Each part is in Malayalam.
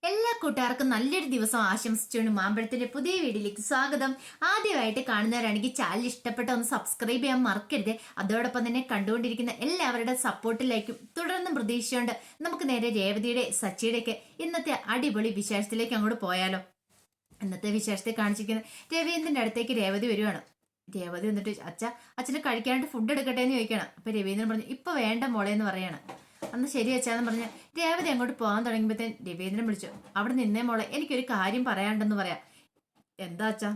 എല്ലാ കൂട്ടുകാർക്കും നല്ലൊരു ദിവസം ആശംസിച്ചുകൊണ്ട് മാമ്പഴത്തിന്റെ പുതിയ വീഡിയോയിലേക്ക് സ്വാഗതം. ആദ്യമായിട്ട് കാണുന്നവരാണെങ്കിൽ ചാനൽ ഇഷ്ടപ്പെട്ട ഒന്ന് സബ്സ്ക്രൈബ് ചെയ്യാൻ മറക്കരുത്. അതോടൊപ്പം തന്നെ കണ്ടുകൊണ്ടിരിക്കുന്ന എല്ലാവരുടെ സപ്പോർട്ടിലേക്കും തുടർന്നും പ്രതീക്ഷിച്ചുകൊണ്ട് നമുക്ക് നേരെ രേവതിയുടെ സച്ചിയുടെയൊക്കെ ഇന്നത്തെ അടിപൊളി വിശേഷത്തിലേക്ക് അങ്ങോട്ട് പോയാലോ. ഇന്നത്തെ വിശേഷത്തെ കാണിച്ചിരിക്കുന്ന രവീന്ദ്രന്റെ അടുത്തേക്ക് രേവതി വരുവാണ്. രേവതി വന്നിട്ട് അച്ഛന് കഴിക്കാനായിട്ട് ഫുഡ് എടുക്കട്ടെ എന്ന് ചോദിക്കണം. അപ്പൊ രവീന്ദ്രൻ പറഞ്ഞു ഇപ്പൊ വേണ്ട മോളെ എന്ന് പറയാണ്. അന്ന് ശരി അച്ഛാന്ന് പറഞ്ഞ രേവതി അങ്ങോട്ട് പോകാൻ തുടങ്ങിയപ്പോഴത്തേൻ രവീന്ദ്രൻ വിളിച്ചു. അവിടെ നിന്നേ മോളെ, എനിക്കൊരു കാര്യം പറയാണ്ടെന്ന് പറയാം. എന്താ അച്ഛാ?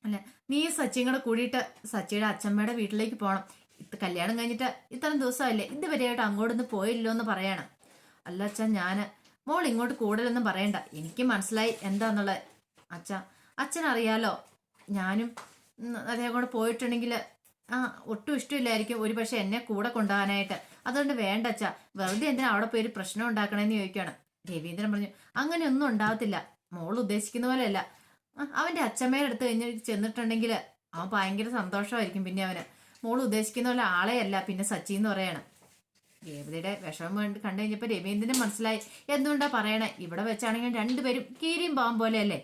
അല്ല, നീ സച്ചിയും കൂടെ കൂടിയിട്ട് സച്ചിയുടെ അച്ഛമ്മയുടെ വീട്ടിലേക്ക് പോകണം. കല്യാണം കഴിഞ്ഞിട്ട് ഇത്രയും ദിവസമല്ലേ, ഇതുവരെയായിട്ട് അങ്ങോട്ടൊന്നും പോയില്ലോ എന്ന് പറയണം. അല്ല അച്ഛാ, മോൾ ഇങ്ങോട്ട് കൂടുതലൊന്നും പറയണ്ട, എനിക്ക് മനസ്സിലായി എന്താന്നുള്ളത്. അച്ഛനറിയാലോ, ഞാനും അതേ കൂടെ പോയിട്ടുണ്ടെങ്കിൽ ഒട്ടും ഇഷ്ടമില്ലായിരിക്കും ഒരു പക്ഷെ എന്നെ കൂടെ കൊണ്ടുപോകാനായിട്ട്. അതുകൊണ്ട് വേണ്ട അച്ഛാ, വെറുതെ എന്തിനാ അവിടെ പോയി ഒരു പ്രശ്നം ഉണ്ടാക്കണേന്ന് ചോദിക്കുകയാണ്. രവീന്ദ്രൻ പറഞ്ഞു അങ്ങനെയൊന്നും ഉണ്ടാവത്തില്ല, മോൾ ഉദ്ദേശിക്കുന്ന പോലെയല്ല. അവന്റെ അച്ഛമ്മയുടെ അടുത്ത് കഴിഞ്ഞ് ചെന്നിട്ടുണ്ടെങ്കിൽ അവൻ ഭയങ്കര സന്തോഷമായിരിക്കും. പിന്നെ അവന് മോൾ ഉദ്ദേശിക്കുന്ന പോലെ ആളെയല്ല പിന്നെ സച്ചി എന്ന് പറയാണ്. രേവതിയുടെ വിഷമം കണ്ടു കഴിഞ്ഞപ്പോ രവീന്ദ്രന് മനസ്സിലായി എന്തുകൊണ്ടാ പറയണേ. ഇവിടെ വെച്ചാണെങ്കിൽ രണ്ടുപേരും കീരിയും പാവം പോലെയല്ലേ.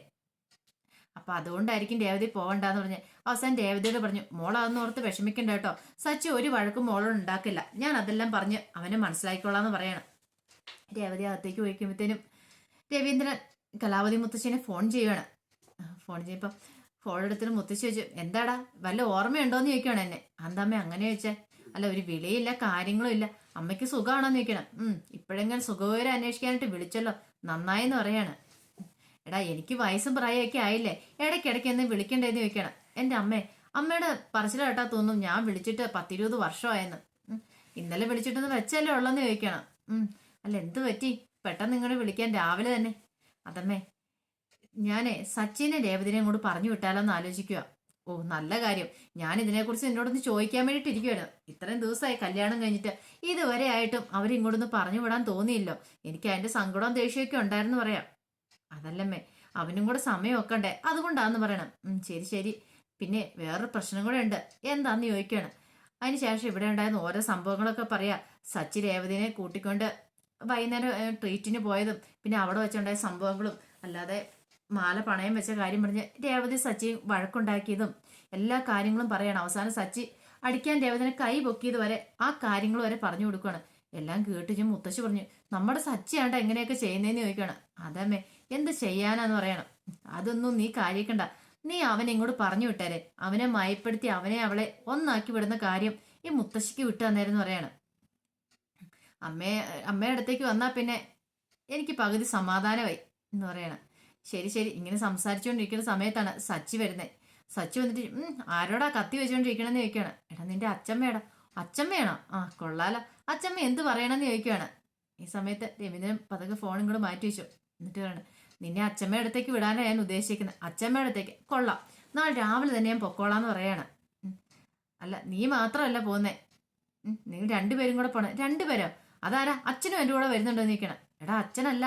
അപ്പൊ അതുകൊണ്ടായിരിക്കും രേവതി പോകണ്ടെന്ന് പറഞ്ഞ് അവസാനം രേവതിയോട് പറഞ്ഞു മോളതൊന്നും ഓർത്ത് വിഷമിക്കണ്ട കേട്ടോ, സച്ചി ഒരു വഴക്കും മോളോട് ഉണ്ടാക്കില്ല, ഞാൻ അതെല്ലാം പറഞ്ഞ് അവനെ മനസ്സിലാക്കിക്കൊള്ളാന്ന് പറയണം. രേവതി അകത്തേക്ക് പോയിക്കുമ്പോഴത്തേനും രവീന്ദ്രൻ കലാവതി മുത്തശ്ശിനെ ഫോൺ ചെയ്യുവാണ്. ഫോൺ ചെയ്യുമ്പോ ഫോൺ എടുത്തിട്ട് മുത്തശ്ശി ചോദിച്ചു എന്താടാ വല്ല ഓർമ്മയുണ്ടോന്ന് ചോദിക്കുകയാണ് എന്നെ. എന്താമ്മ അങ്ങനെ ചോദിച്ചേ? അല്ല, ഒരു വിളിയില്ല കാര്യങ്ങളും ഇല്ല, അമ്മയ്ക്ക് സുഖമാണോന്ന് ചോദിക്കണം. ഇപ്പോഴെങ്ങനെ സുഖവിവരം അന്വേഷിക്കാനായിട്ട് വിളിച്ചല്ലോ, നന്നായെന്ന് പറയാണ്. എടാ, എനിക്ക് വയസ്സും പ്രായമൊക്കെ ആയില്ലേ, ഇടയ്ക്കിടയ്ക്ക് എന്നെ വിളിക്കണ്ടേന്ന് ചോദിക്കണം. എൻ്റെ അമ്മയുടെ പറച്ചില കേട്ടാ തോന്നും ഞാൻ വിളിച്ചിട്ട് 10-20 വർഷമായെന്ന്. ഇന്നലെ വിളിച്ചിട്ടൊന്ന് വെച്ചല്ലേ ഉള്ളെന്ന് ചോദിക്കണം. അല്ല, എന്ത് പറ്റി പെട്ടെന്ന് നിങ്ങളെ വിളിക്കാൻ രാവിലെ തന്നെ? അതമ്മേ, ഞാനേ സച്ചിനെ രേവതിനെയും കൂടെ പറഞ്ഞു വിട്ടാലോന്ന് ആലോചിക്കുക. ഓ, നല്ല കാര്യം. ഞാൻ ഇതിനെക്കുറിച്ച് എന്നോടൊന്ന് ചോദിക്കാൻ വേണ്ടിയിട്ട് ഇരിക്കുവായിരുന്നു. ഇത്രയും ദിവസമായി കല്യാണം കഴിഞ്ഞിട്ട് ഇതുവരെ ആയിട്ടും അവരിങ്ങോട്ടൊന്ന് പറഞ്ഞു വിടാൻ തോന്നിയില്ലോ. എനിക്ക് അതിന്റെ സങ്കടവും ദേഷ്യമൊക്കെ ഉണ്ടായിരുന്നു പറയാം. അതല്ലമ്മേ, അവനും കൂടെ സമയം വെക്കണ്ടേ, അതുകൊണ്ടാന്ന് പറയണം. ശരി ശരി, പിന്നെ വേറൊരു പ്രശ്നം കൂടെ ഉണ്ട്, എന്താന്ന് ചോദിക്കുകയാണ്. അതിനുശേഷം ഇവിടെ ഉണ്ടായിരുന്ന ഓരോ സംഭവങ്ങളൊക്കെ പറയാ. സച്ചി രേവതിനെ കൂട്ടിക്കൊണ്ട് വൈകുന്നേരം ട്രീറ്റിന് പോയതും പിന്നെ അവിടെ വെച്ചുണ്ടായ സംഭവങ്ങളും അല്ലാതെ മാല പണയം വെച്ച കാര്യം പറഞ്ഞ് രേവതി സച്ചി വഴക്കുണ്ടാക്കിയതും എല്ലാ കാര്യങ്ങളും പറയണം. അവസാനം സച്ചി അടിക്കാൻ രേവതിനെ കൈ പൊക്കിയത് വരെ ആ കാര്യങ്ങൾ വരെ പറഞ്ഞു കൊടുക്കുകയാണ്. എല്ലാം കേട്ട് മുത്തശ്ശി പറഞ്ഞു നമ്മുടെ സച്ചിയാണ്ട എങ്ങനെയൊക്കെ ചെയ്യുന്നതെന്ന് ചോദിക്കുകയാണ്. അതമ്മേ, എന്ത് ചെയ്യാനാന്ന് പറയണം. അതൊന്നും നീ കാര്യക്കണ്ട, നീ അവനെ ഇങ്ങോട്ട് പറഞ്ഞു വിട്ടേരെ, അവനെ മയപ്പെടുത്തി അവളെ ഒന്നാക്കി വിടുന്ന കാര്യം ഈ മുത്തശ്ശിക്ക് വിട്ടു തന്നേരെന്ന് പറയണം. അമ്മയുടെ അടുത്തേക്ക് വന്നാ പിന്നെ എനിക്ക് പകുതി സമാധാനമായി എന്ന് പറയണം. ശരി ശരി, ഇങ്ങനെ സംസാരിച്ചുകൊണ്ടിരിക്കുന്ന സമയത്താണ് സച്ചി വരുന്നത്. സച്ചി വന്നിട്ട് ആരോടാ കത്തി വെച്ചുകൊണ്ടിരിക്കണമെന്ന് ചോദിക്കുകയാണ്. എടാ, നിന്റെ അച്ഛമ്മയാടാ. അച്ഛമ്മയാണോ? കൊള്ളാലോ, അച്ഛമ്മ എന്ത് പറയണമെന്ന് ചോദിക്കുകയാണ്. ഈ സമയത്ത് രവീന്ദ്രൻ പതുക്കെ ഫോണും കൂടെ മാറ്റി വെച്ചു. എന്നിട്ട് പറയണം നിന്നെ അച്ഛമ്മയുടെ അടുത്തേക്ക് വിടാനാണ് ഞാൻ ഉദ്ദേശിക്കുന്നത്. അച്ഛമ്മയുടെ അടുത്തേക്ക് കൊള്ളാം, നാളെ രാവിലെ തന്നെ ഞാൻ പൊക്കോളാന്ന് പറയാണ്. അല്ല, നീ മാത്രമല്ല പോകുന്നേ, നിങ്ങൾ രണ്ടുപേരും കൂടെ പോണേ. രണ്ടുപേരോ? അതാരാ? അച്ഛനും എൻ്റെ കൂടെ വരുന്നുണ്ടോ എന്ന് ചോദിക്കണം. എടാ, അച്ഛനല്ല,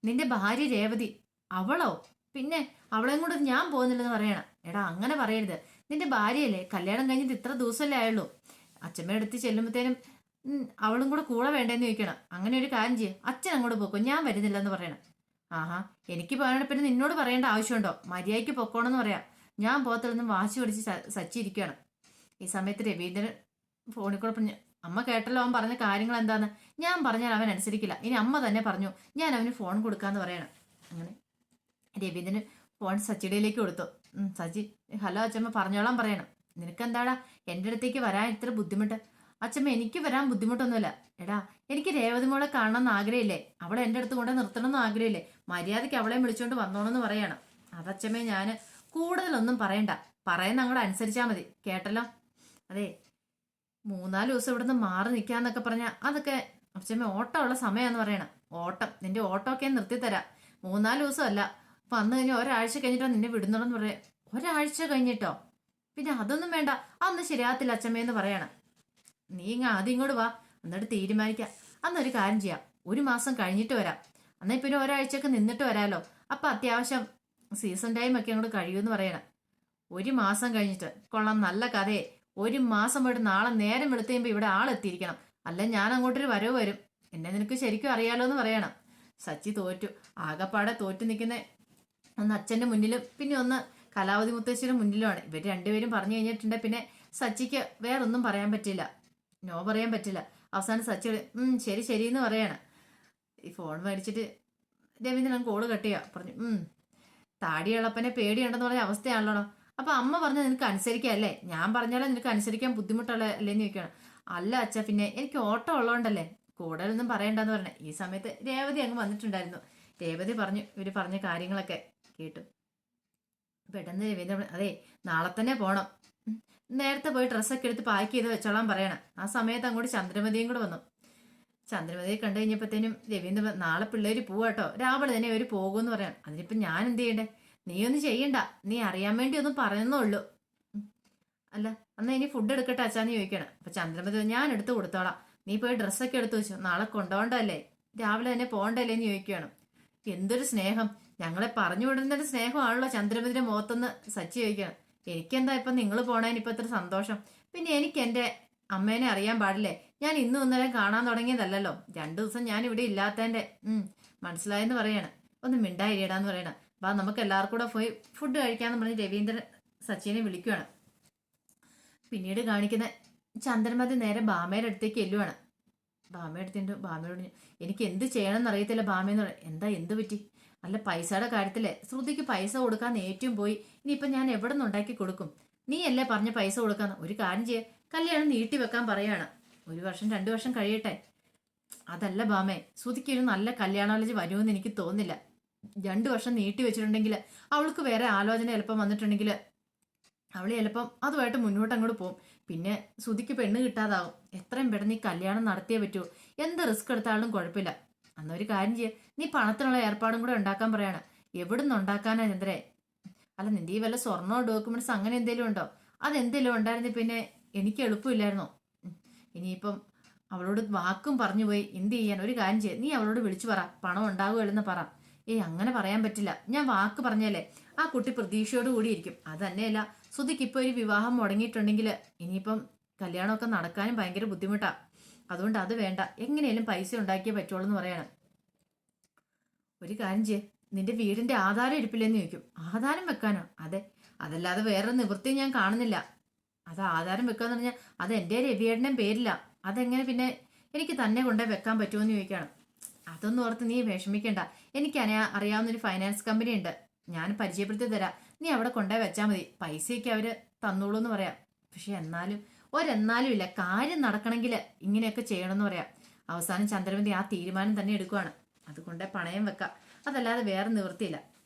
നിന്റെ ഭാര്യ രേവതി. അവളോ? പിന്നെ അവളെയും കൂടെ ഞാൻ പോകുന്നില്ലെന്ന് പറയണം. എടാ, അങ്ങനെ പറയരുത്, നിന്റെ ഭാര്യയല്ലേ, കല്യാണം കഴിഞ്ഞിട്ട് ഇത്ര ദിവസമല്ലേ ആയുള്ളൂ. അച്ഛമ്മ എടുത്ത് ചെല്ലുമ്പോഴത്തേനും അവളും കൂടെ വേണ്ടേന്ന് ചോദിക്കണം. അങ്ങനെ ഒരു കാര്യം ചെയ്യും, അച്ഛൻ അങ്ങോട്ട് പോക്കോ, ഞാൻ വരുന്നില്ലെന്ന് പറയണം. ആഹാ, എനിക്ക് പറയണ പിന്നെ നിന്നോട് പറയേണ്ട ആവശ്യമുണ്ടോ? മര്യാദയ്ക്ക് പൊക്കോണെന്ന് പറയാം. ഞാൻ പോകത്തില്ലെന്നും വാശി പിടിച്ച് സച്ചിരിക്കുകയാണ്. ഈ സമയത്ത് രവീന്ദ്രൻ ഫോണിൽ കൂടെ പറഞ്ഞു അമ്മ കേട്ടല്ലോ അവൻ പറഞ്ഞ കാര്യങ്ങൾ എന്താന്ന്. ഞാൻ പറഞ്ഞാൽ അവൻ അനുസരിക്കില്ല, ഇനി അമ്മ തന്നെ പറഞ്ഞു ഞാൻ അവന് ഫോൺ കൊടുക്കാന്ന് പറയണം. അങ്ങനെ രവീന്ദ്രന് ഫോൺ സച്ചിയുടെയിലേക്ക് കൊടുത്തു. സച്ചി ഹലോ അച്ഛമ്മ, പറഞ്ഞോളാൻ പറയണം. നിനക്കെന്താടാ എൻ്റെ അടുത്തേക്ക് വരാൻ ഇത്ര ബുദ്ധിമുട്ട്? അച്ഛമ്മ, എനിക്ക് വരാൻ ബുദ്ധിമുട്ടൊന്നുമില്ല. എടാ, എനിക്ക് രേവതി മോളെ കാണണമെന്ന് ആഗ്രഹമില്ലേ, അവളെ എൻ്റെ അടുത്ത് കൊണ്ട് നിർത്തണമെന്ന് ആഗ്രഹമില്ലേ, മര്യാദയ്ക്ക് അവളെ വിളിച്ചുകൊണ്ട് വന്നോണെന്ന് പറയണം. അതച്ഛമ്മേ, ഞാൻ കൂടുതലൊന്നും പറയണ്ട, പറയുന്ന അങ്ങോട്ട് അനുസരിച്ചാൽ മതി, കേട്ടല്ലോ. അതെ, 3-4 ദിവസം ഇവിടുന്ന് മാറി നിൽക്കാന്നൊക്കെ പറഞ്ഞാൽ അതൊക്കെ അച്ഛമ്മ ഓട്ടമുള്ള സമയമാന്ന് പറയണം. ഓട്ടം, നിന്റെ ഓട്ടമൊക്കെ നിർത്തിത്തരാം. 3-4 ദിവസമല്ല, വന്നു കഴിഞ്ഞാൽ ഒരാഴ്ച കഴിഞ്ഞിട്ടോ നിന്നെ വിടുന്നുള്ളെന്ന് പറയാം. ഒരാഴ്ച കഴിഞ്ഞിട്ടോ? പിന്നെ അതൊന്നും വേണ്ട, അന്ന് ശരിയാകത്തില്ല അച്ഛമ്മയെന്ന് പറയണം. നീ ആദ്യം ഇങ്ങോട്ട് വാ, എന്നിട്ട് തീരുമാനിക്കാം. അന്നൊരു കാര്യം ചെയ്യാം, 1 മാസം കഴിഞ്ഞിട്ട് വരാം, എന്നാൽ പിന്നെ ഒരാഴ്ചയൊക്കെ നിന്നിട്ട് വരാലോ. അപ്പൊ അത്യാവശ്യം സീസൺ ടൈം ഒക്കെ അങ്ങോട്ട് കഴിയുമെന്ന് പറയണം. 1 മാസം കഴിഞ്ഞിട്ട്? കൊള്ളാം, നല്ല കഥയെ. 1 മാസം പോയിട്ട് നാളെ നേരം വെളുത്തുമ്പോ ഇവിടെ ആളെത്തിയിരിക്കണം, അല്ല ഞാൻ അങ്ങോട്ടൊരു വരവ് വരും. എന്നെ നിനക്ക് ശരിക്കും അറിയാലോ എന്ന് പറയണം. സച്ചി തോറ്റു. ആകപ്പാടെ തോറ്റു നിൽക്കുന്ന ഒന്ന് അച്ഛന്റെ മുന്നിലും പിന്നെ ഒന്ന് കലാവതി മുത്തശ്ശിയുടെ മുന്നിലുമാണ്. ഇവർ രണ്ടുപേരും പറഞ്ഞു കഴിഞ്ഞിട്ടുണ്ട് പിന്നെ സച്ചിക്ക് വേറൊന്നും പറയാൻ പറ്റില്ല, നോ പറയാൻ പറ്റില്ല. അവസാനം സച്ചി ശരി ശരി എന്ന് പറയാണ്. ഈ ഫോൺ മേടിച്ചിട്ട് രവീന്ദ്രൻ കോള് കട്ട് ചെയ്യുക. പറഞ്ഞു താടിയുള്ളപ്പനെ പേടിയുണ്ടെന്ന് പറഞ്ഞ അവസ്ഥയാണല്ലോ. അപ്പൊ അമ്മ പറഞ്ഞാൽ നിനക്ക് അനുസരിക്കല്ലേ, ഞാൻ പറഞ്ഞാലേ നിനക്ക് അനുസരിക്കാൻ ബുദ്ധിമുട്ടുള്ള അല്ലേന്ന് ചോദിക്കണം. അല്ല അച്ഛ, പിന്നെ എനിക്ക് ഓട്ടം ഉള്ളതുകൊണ്ടല്ലേ, കൂടുതലൊന്നും പറയണ്ടെന്ന് പറഞ്ഞേ. ഈ സമയത്ത് രേവതി അങ്ങ് വന്നിട്ടുണ്ടായിരുന്നു. രേവതി പറഞ്ഞു ഇവര് പറഞ്ഞ കാര്യങ്ങളൊക്കെ കേട്ടു. പെട്ടെന്ന് രവീന്ദ്രൻ അതെ നാളെ തന്നെ പോണം, നേരത്തെ പോയി ഡ്രസ്സൊക്കെ എടുത്ത് പാക്ക് ചെയ്ത് വെച്ചോളാൻ പറയണം. ആ സമയത്ത് അങ്ങോട്ട് ചന്ദ്രമതിയും കൂടെ വന്നു. ചന്ദ്രമതിയെ കണ്ടു കഴിഞ്ഞപ്പോഴത്തേനും രവീന്ദ്രൻ നാളെ പിള്ളേര് പോവാട്ടോ, രാവിലെ തന്നെ അവര് പോകുമെന്ന് പറയാം. അതിനിപ്പം ഞാൻ എന്ത് ചെയ്യണ്ടേ? നീ ഒന്നും ചെയ്യണ്ട, നീ അറിയാൻ വേണ്ടി ഒന്നും പറയുന്നുള്ളൂ. അല്ല എന്നാ ഇനി ഫുഡ് എടുക്കട്ടെ അച്ഛാന്ന് ചോദിക്കണം. അപ്പൊ ചന്ദ്രമതി ഞാൻ എടുത്തു കൊടുത്തോളാം, നീ പോയി ഡ്രസ്സൊക്കെ എടുത്തു വെച്ചു, നാളെ കൊണ്ടുപോകണ്ടല്ലേ, രാവിലെ തന്നെ പോകണ്ടല്ലേ എന്ന് ചോദിക്കുകയാണ്. എന്തൊരു സ്നേഹം, ഞങ്ങളെ പറഞ്ഞു വിടുന്നൊരു സ്നേഹമാണല്ലോ ചന്ദ്രമതിയുടെ മുഖത്തൊന്ന് സച്ചി ചോദിക്കണം. എനിക്കെന്താ ഇപ്പൊ നിങ്ങൾ പോണേന് ഇപ്പൊ ഇത്ര സന്തോഷം? പിന്നെ എനിക്ക് എന്റെ അമ്മേനെ അറിയാൻ പാടില്ലേ? ഞാൻ ഇന്നും ഇന്നലെ കാണാൻ തുടങ്ങിയതല്ലല്ലോ, 2 ദിവസം ഞാൻ ഇവിടെ ഇല്ലാത്തതിന്റെ മനസ്സിലായെന്ന് പറയാണ്. ഒന്ന് മിണ്ടായിടാന്ന് പറയണം. വാ നമുക്ക് എല്ലാവർക്കും കൂടെ പോയി ഫുഡ് കഴിക്കാന്ന് പറഞ്ഞ് രവീന്ദ്രൻ സച്ചിനെ വിളിക്കുകയാണ്. പിന്നീട് കാണിക്കുന്ന ചന്ദ്രമതി നേരെ ബാമയുടെ അടുത്തേക്ക് എല്ലുവാണ്. ബാമയുടെ ബാമയോട് എനിക്ക് എന്ത് ചെയ്യണമെന്ന് അറിയത്തില്ല ബാമയെന്ന് പറയാം. എന്താ എന്ത് പറ്റി? അല്ല പൈസയുടെ കാര്യത്തിലെ ശ്രുതിക്ക് പൈസ കൊടുക്കാൻ ഏറ്റവും പോയി, ഇനിയിപ്പം ഞാൻ എവിടെ നിന്ന് ഉണ്ടാക്കി കൊടുക്കും? നീ അല്ലേ പറഞ്ഞ പൈസ കൊടുക്കാന്ന്. ഒരു കാര്യം ചെയ്യ, കല്യാണം നീട്ടി വെക്കാൻ പറയാണ്. 1 വർഷം 2 വർഷം കഴിയട്ടെ. അതല്ല ബാമേ, ശ്രുതിക്ക് ഒരു നല്ല കല്യാണാലോചന വരുമെന്ന് എനിക്ക് തോന്നുന്നില്ല. 2 വർഷം നീട്ടി വെച്ചിട്ടുണ്ടെങ്കിൽ അവൾക്ക് വേറെ ആലോചന ചിലപ്പം വന്നിട്ടുണ്ടെങ്കിൽ അവൾ ചിലപ്പം അതുമായിട്ട് മുന്നോട്ട് അങ്ങോട്ട് പോകും. പിന്നെ ശ്രുതിക്ക് പെണ്ണ് കിട്ടാതാവും. എത്രയും പെട്ടെന്ന് ഈ കല്യാണം നടത്തിയേ പറ്റൂ. എന്ത് റിസ്ക് എടുത്താലും കുഴപ്പമില്ല. അന്നൊരു കാര്യം ചെയ്യ, നീ പണത്തിനുള്ള ഏർപ്പാടും കൂടെ ഉണ്ടാക്കാൻ പറയാണ്. എവിടുന്ന് ഉണ്ടാക്കാനാ ചന്ദ്രേ? അല്ല നിന്റെ ഈ വല്ല സ്വർണ്ണോ ഡോക്യുമെന്റ്സ് അങ്ങനെ എന്തെങ്കിലും ഉണ്ടോ? അതെന്തെങ്കിലും ഉണ്ടായിരുന്നു പിന്നെ എനിക്ക് എളുപ്പമില്ലായിരുന്നോ? ഇനിയിപ്പം അവളോട് വാക്കും പറഞ്ഞു പോയി എന്ത് ചെയ്യാൻ? ഒരു കാര്യം ചെയ്യ, നീ അവളോട് വിളിച്ചു പറ പണം ഉണ്ടാകുമല്ലെന്ന് പറ. അങ്ങനെ പറയാൻ പറ്റില്ല, ഞാൻ വാക്ക് പറഞ്ഞല്ലേ. ആ കുട്ടി പ്രതീക്ഷയോട് കൂടിയിരിക്കും. അത് തന്നെയല്ല ശ്രുതിക്ക് ഇപ്പൊ ഒരു വിവാഹം മുടങ്ങിയിട്ടുണ്ടെങ്കിൽ ഇനിയിപ്പം കല്യാണമൊക്കെ നടക്കാനും ഭയങ്കര ബുദ്ധിമുട്ടാ. അതുകൊണ്ട് അത് വേണ്ട, എങ്ങനെയാലും പൈസ ഉണ്ടാക്കിയേ പറ്റുള്ളൂ എന്ന് പറയണം. ഒരു കാര്യം ചെയ്യ, നിന്റെ വീടിന്റെ ആധാരം ഇരിപ്പില്ലെന്ന് ചോദിക്കും. ആധാരം വെക്കാനോ? അതെ, അതല്ലാതെ വേറെ നിവൃത്തി ഞാൻ കാണുന്നില്ല. അത് ആധാരം വെക്കാന്ന് പറഞ്ഞാൽ അത് എന്റെ രവിയേടനും പേരില്ല. അതെങ്ങനെ പിന്നെ എനിക്ക് തന്നെ കൊണ്ടേ വെക്കാൻ പറ്റുമെന്ന് ചോദിക്കണം. അതൊന്നും ഓർത്ത് നീ വിഷമിക്കണ്ട, എനിക്ക് അറിയാവുന്നൊരു ഫൈനാൻസ് കമ്പനി ഉണ്ട്, ഞാൻ പരിചയപ്പെടുത്തി തരാം. നീ അവിടെ കൊണ്ടുപോയി വെച്ചാൽ മതി, പൈസയൊക്കെ അവര് തന്നോളൂ എന്ന് പറയാം. പക്ഷെ എന്നാലും ഇല്ല, കാര്യം നടക്കണമെങ്കിൽ ഇങ്ങനെയൊക്കെ ചെയ്യണമെന്ന് പറയാം. അവസാനം ചന്ദ്രമതി ആ തീരുമാനം തന്നെ എടുക്കുവാണ്. അതുകൊണ്ട് പണയം വെക്കാം, അതല്ലാതെ വേറെ നിവൃത്തിയില്ല.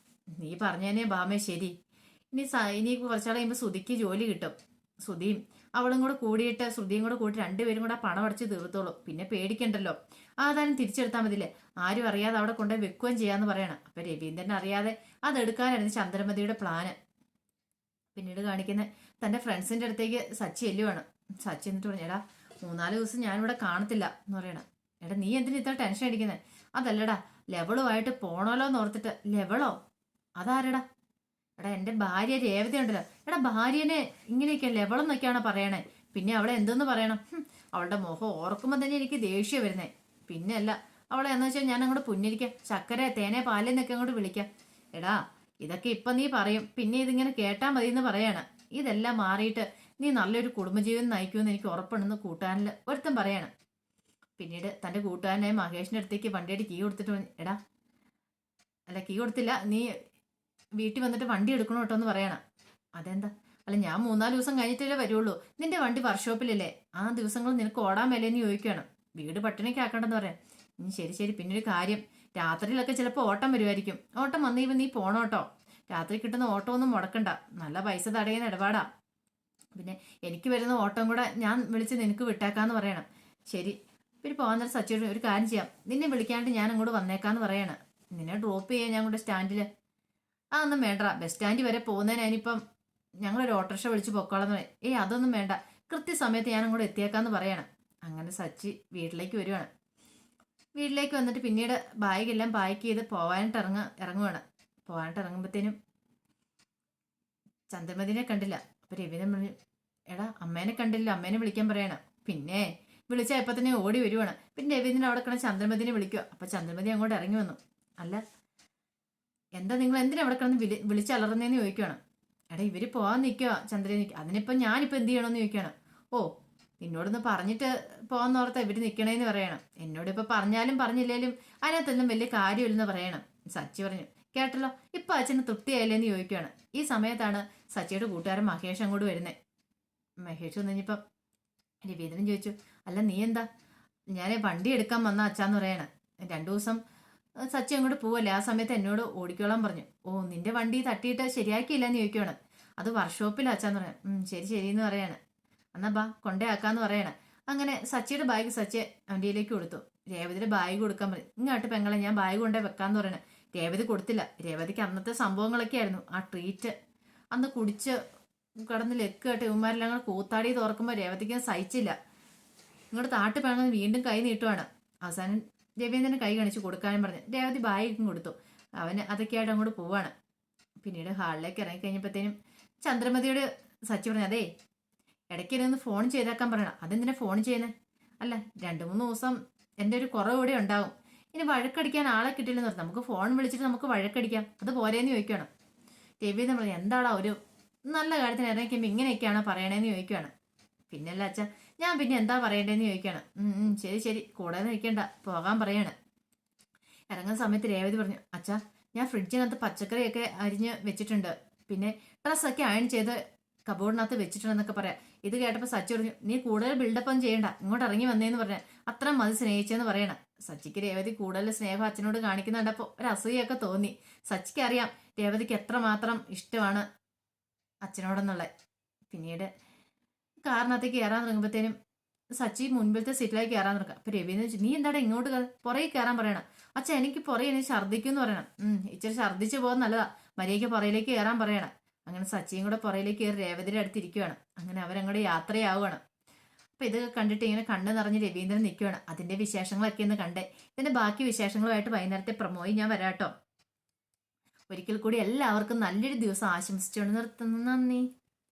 നീ പറഞ്ഞതന്നെ ബാമേ ശരി. ഇനി കുറച്ചാൾ കഴിയുമ്പോൾ ശ്രുതിക്ക് ജോലി കിട്ടും. ശ്രുതിയും അവളും കൂടെ കൂടിയിട്ട് ശ്രുതിയും കൂടെ കൂടി 2 പേരും കൂടെ പണം അടച്ച് തീർത്തോളൂ. പിന്നെ പേടിക്കണ്ടല്ലോ, ആധാരം തിരിച്ചെടുത്താൽ മതില്ലേ. ആരും അറിയാതെ അവിടെ കൊണ്ടുപോയി വെക്കുകയും ചെയ്യാന്ന് പറയണം. അപ്പൊ രവീന്ദ്രൻ അറിയാതെ അതെടുക്കാനായിരുന്നു ചന്ദ്രമതിയുടെ പ്ലാന്. പിന്നീട് കാണിക്കുന്ന തന്റെ ഫ്രണ്ട്സിന്റെ അടുത്തേക്ക് സച്ചി എല്ലുവാണ്. സച്ചി എന്നിട്ട് പറഞ്ഞു, എടാ 3-4 ദിവസം ഞാനിവിടെ കാണത്തില്ല എന്ന് പറയണം. എടാ നീ എന്തിനാ ഇത്ര ടെൻഷൻ അടിക്കുന്നത്? അതല്ലടാ ലെവളുമായിട്ട് പോണല്ലോ എന്ന് ഓർത്തിട്ട്. ലെവളോ? അതാരടാ? എടാ എന്റെ ഭാര്യ രേവതി ഉണ്ടല്ലോ. എടാ ഭാര്യനെ ഇങ്ങനെയൊക്കെ ലെവളെന്നൊക്കെയാണ് പറയണേ. പിന്നെ അവളെ എന്തെന്ന് പറയണം? അവളുടെ മുഖം ഓർക്കുമ്പോൾ തന്നെ എനിക്ക് ദേഷ്യം വരുന്നേ. പിന്നെ അല്ല അവളെ എന്ന് വെച്ചാൽ ഞാൻ അങ്ങോട്ട് പുന്നിരിക്കാം, ചക്കര തേനെ പാലെന്നൊക്കെ അങ്ങോട്ട് വിളിക്കാം. എടാ ഇതൊക്കെ ഇപ്പൊ നീ പറയും, പിന്നെ ഇതിങ്ങനെ കേട്ടാ മതി എന്ന് പറയാണ്. ഇതെല്ലാം മാറിയിട്ട് നീ നല്ലൊരു കുടുംബജീവിതം നയിക്കുമെന്ന് എനിക്ക് ഉറപ്പുണ്ടെന്ന് കൂട്ടുകാരനിൽ ഒരുത്തൻ പറയാണ്. പിന്നീട് തന്റെ കൂട്ടുകാരനായ മഹേഷിന്റെ അടുത്തേക്ക് വണ്ടിയുടെ കീ കൊടുത്തിട്ട് എടാ അല്ല കീ കൊടുത്തില്ല, നീ വീട്ടിൽ വന്നിട്ട് വണ്ടി എടുക്കണം കേട്ടോ എന്ന് പറയണം. അതെന്താ? അല്ല ഞാൻ 3-4 ദിവസം കഴിഞ്ഞിട്ടല്ലേ വരുള്ളൂ, നിന്റെ വണ്ടി വർക്ക്ഷോപ്പിലല്ലേ, ആ ദിവസങ്ങൾ നിനക്ക് ഓടാൻ മേലേന്ന് ചോദിക്കുകയാണ്. വീട് പട്ടിണിക്ക് ആക്കണ്ടെന്ന് പറയാം. ശരി ശരി, പിന്നെ ഒരു കാര്യം, രാത്രിയിലൊക്കെ ചിലപ്പോൾ ഓട്ടം വരുമായിരിക്കും. ഓട്ടം വന്നീവ നീ പോണോട്ടോ, രാത്രി കിട്ടുന്ന ഓട്ടം ഒന്നും മുടക്കണ്ട, നല്ല പൈസ തടയുന്ന ഇടപാടാ. പിന്നെ എനിക്ക് വരുന്ന ഓട്ടം കൂടെ ഞാൻ വിളിച്ച് നിനക്ക് വിട്ടേക്കാന്ന് പറയണം. ശരി, പിന്നെ പോകാൻ നേരം സച്ചിയോട് ഒരു കാര്യം ചെയ്യാം, നിന്നെ വിളിക്കാണ്ട് ഞാൻ അങ്ങോട്ട് വന്നേക്കാന്ന് പറയാണ്. നിന്നെ ഡ്രോപ്പ് ചെയ്യാൻ ഞാൻ കൂടെ സ്റ്റാൻഡിൽ. ഒന്നും വേണ്ട, ബസ് സ്റ്റാൻഡിൽ വരെ പോകുന്നതിന് അതിനിപ്പം ഞങ്ങളൊരു ഓട്ടോറിക്ഷ വിളിച്ച് പൊക്കോളാന്ന് പറയും. അതൊന്നും വേണ്ട, കൃത്യസമയത്ത് ഞാൻ അങ്ങോട്ട് എത്തിയേക്കാന്ന് പറയണം. അങ്ങനെ സച്ചി വീട്ടിലേക്ക് വരുവാണ്. വീട്ടിലേക്ക് വന്നിട്ട് പിന്നീട് ബാഗെല്ലാം പാക്ക് ചെയ്ത് പോകാനായിട്ട് ഇറങ്ങുവാണ്. പോകാനായിട്ട് ഇറങ്ങുമ്പോഴത്തേനും ചന്ദ്രമതിനെ കണ്ടില്ല. അപ്പൊ രവീന്ദ്രൻ പറഞ്ഞു, എടാ അമ്മേനെ കണ്ടില്ല, അമ്മേനെ വിളിക്കാൻ പറയണം. പിന്നെ വിളിച്ചാൽ ഇപ്പൊ തന്നെ ഓടി വരുവാണ്. പിന്നെ രവീന്ദ്രൻ അവിടെ കിടന്ന് ചന്ദ്രമതിനെ വിളിക്കുക. അപ്പൊ ചന്ദ്രമതി അങ്ങോട്ട് ഇറങ്ങി വന്നു. അല്ല, എന്താ നിങ്ങൾ എന്തിനാ അവിടെ കിടന്ന് വിളിച്ചലറുന്നേന്ന് ചോദിക്കുകയാണ്. എടാ ഇവര് പോകാൻ നിൽക്കുക ചന്ദ്രൻ നിൽക്കുക, അതിനിപ്പോ ഞാനിപ്പോ എന്ത് ചെയ്യണമെന്ന് ചോദിക്കുകയാണ്. ഓ, നിന്നോടൊന്ന് പറഞ്ഞിട്ട് പോകാന്നോർത്താ ഇവര് നിക്കണേന്ന് പറയണം. എന്നോട് ഇപ്പൊ പറഞ്ഞാലും പറഞ്ഞില്ലേലും അതിനകത്തൊന്നും വലിയ കാര്യമില്ലെന്ന് പറയണം. സച്ചി പറഞ്ഞു. കേട്ടല്ലോ, ഇപ്പൊ അച്ഛന് തൃപ്തിയായില്ലേന്ന് ചോദിക്കുകയാണ്. ഈ സമയത്താണ് സച്ചിയുടെ കൂട്ടുകാരൻ മഹേഷ് അങ്ങോട്ട് വരുന്നത്. മഹേഷ് വന്നു കഴിഞ്ഞപ്പം രവീന്ദ്രൻ ചോദിച്ചു, അല്ല നീ എന്താ? ഞാൻ വണ്ടി എടുക്കാൻ വന്ന അച്ഛാന്ന് പറയണം. 2 ദിവസം സച്ചി അങ്ങോട്ട് പോവല്ലേ, ആ സമയത്ത് എന്നോട് ഓടിക്കോളാൻ പറഞ്ഞു. ഓ, നിന്റെ വണ്ടി തട്ടിയിട്ട് ശരിയാക്കിയില്ലെന്ന് ചോദിക്കുകയാണ്. അത് വർക്ക്ഷോപ്പിൽ അച്ഛാന്ന് പറയാം. ശരി ശരിയെന്ന് പറയാണ്. എന്നാ ബാ കൊണ്ടേയാക്കാന്ന് പറയണ. അങ്ങനെ സച്ചിയുടെ ബാഗ് സച്ചി വണ്ടിയിലേക്ക് കൊടുത്തു. രേവതിയുടെ ബാഗ് കൊടുക്കാൻ പറഞ്ഞു. ഇങ്ങോട്ട് പെങ്ങളെ, ഞാൻ ബാഗ് കൊണ്ടേ വെക്കാന്ന് പറയണേ. രേവതി കൊടുത്തില്ല. രേവതിക്ക് അന്നത്തെ സംഭവങ്ങളൊക്കെ ആയിരുന്നു. ആ ട്രീറ്റ് അന്ന് കുടിച്ച് കിടന്ന് ലെക്ക് കേട്ട് ഇവന്മാരെല്ലാം കൂടെ കൂത്താടി തുറക്കുമ്പോൾ രേവതിക്ക് സഹിച്ചില്ല. ഇങ്ങോട്ട് താട്ട് പെങ്ങൾ വീണ്ടും കൈ നീട്ടുവാണ്. അവസാനം രവീന്ദ്രന് കൈ കാണിച്ച് കൊടുക്കാനും പറഞ്ഞു. രേവതി ബാഗും കൊടുത്തു. അവന് അതൊക്കെയായിട്ട് അങ്ങോട്ട് പോവാണ്. പിന്നീട് ഹാളിലേക്ക് ഇറങ്ങി കഴിഞ്ഞപ്പോഴത്തേനും ചന്ദ്രമതിയോട് സച്ചി പറഞ്ഞു, അതേ ഇടയ്ക്കിരുന്ന് ഫോൺ ചെയ്തേക്കാൻ പറയണം. അതെന്തിനാ ഫോൺ ചെയ്യുന്നത്? അല്ല, 2-3 ദിവസം എൻ്റെ ഒരു കുറവ് ഇവിടെ ഉണ്ടാവും. ഇനി വഴക്കടിക്കാൻ ആളെ കിട്ടില്ലെന്ന് പറഞ്ഞു. നമുക്ക് ഫോൺ വിളിച്ചിട്ട് നമുക്ക് വഴക്കടിക്കാം, അത് പോരേന്ന് ചോദിക്കുകയാണ്. രവീന്ദ്രൻ പറഞ്ഞു, എന്താടാ ഒരു നല്ല കാര്യത്തിന് ഇറങ്ങിക്കുമ്പോൾ ഇങ്ങനെയൊക്കെയാണോ പറയണേന്ന് ചോദിക്കുകയാണ്. പിന്നല്ല അച്ഛാ, ഞാൻ പിന്നെ എന്താ പറയണ്ടേന്ന് ചോദിക്കുകയാണ്. ശരി ശരി, കൂടെ നിൽക്കണ്ട, പോകാൻ പറയാണ്. ഇറങ്ങുന്ന സമയത്ത് രേവതി പറഞ്ഞു, അച്ഛാ ഞാൻ ഫ്രിഡ്ജിനകത്ത് പച്ചക്കറിയൊക്കെ അരിഞ്ഞ് വെച്ചിട്ടുണ്ട്, പിന്നെ ഡ്രസ്സൊക്കെ അയൺ ചെയ്ത് കബോർഡിനകത്ത് വെച്ചിട്ടുണ്ടെന്നൊക്കെ പറയാം. ഇത് കേട്ടപ്പോൾ സച്ചി പറഞ്ഞു, നീ കൂടുതൽ ബിൽഡപ്പ് ഒന്നും ചെയ്യണ്ട, ഇങ്ങോട്ട് ഇറങ്ങി വന്നേന്ന് പറഞ്ഞ അത്ര മതി സ്നേഹിച്ചെന്ന് പറയണം. സച്ചിക്ക് രേവതി കൂടുതൽ സ്നേഹം അച്ഛനോട് കാണിക്കുന്നുണ്ടപ്പോൾ ഒരു അസൂയൊക്കെ തോന്നി. സച്ചിക്ക് അറിയാം രേവതിക്ക് എത്രമാത്രം ഇഷ്ടമാണ് അച്ഛനോടെന്നുള്ളത്. പിന്നീട് കാറിനകത്തേക്ക് കയറാൻ തുടങ്ങുമ്പോഴത്തേനും സച്ചി മുൻപിലത്തെ സീറ്റിലേക്ക് കയറാൻ തുടങ്ങുക. അപ്പൊ രവീന്ദ്രൻ, നീ എന്താടാ ഇങ്ങോട്ട് പുറകെ കയറാൻ പറയണം. അച്ഛൻ എനിക്ക് പുറകെ എനിക്ക് ഛർദ്ദിക്കും എന്ന് പറയണം. ഇച്ചിരി ഛർദ്ദിച്ചു പോകാൻ നല്ലതാ, മര്യാദയ്ക്ക് പുറയിലേക്ക് കയറാൻ പറയണം. അങ്ങനെ സച്ചിയും കൂടെ പുറയിലേക്ക് കയറി രേവതിയുടെ അടുത്തിരിക്കുകയാണ്. അങ്ങനെ അവരങ്ങോട്ട് യാത്രയാവുകയാണ്. അപ്പൊ ഇത് കണ്ടിട്ട് ഇങ്ങനെ കണ്ണ് നിറഞ്ഞ് രവീന്ദ്രൻ നിൽക്കുകയാണ്. അതിന്റെ വിശേഷങ്ങളൊക്കെ ഒന്ന് കണ്ടേ. ഇതിന്റെ ബാക്കി വിശേഷങ്ങളുമായിട്ട് വൈകുന്നേരത്തെ പ്രമോയി ഞാൻ വരാട്ടോ. ഒരിക്കൽ കൂടി എല്ലാവർക്കും നല്ലൊരു ദിവസം ആശംസിച്ചുകൊണ്ട് നിർത്തുന്നു. നന്ദി.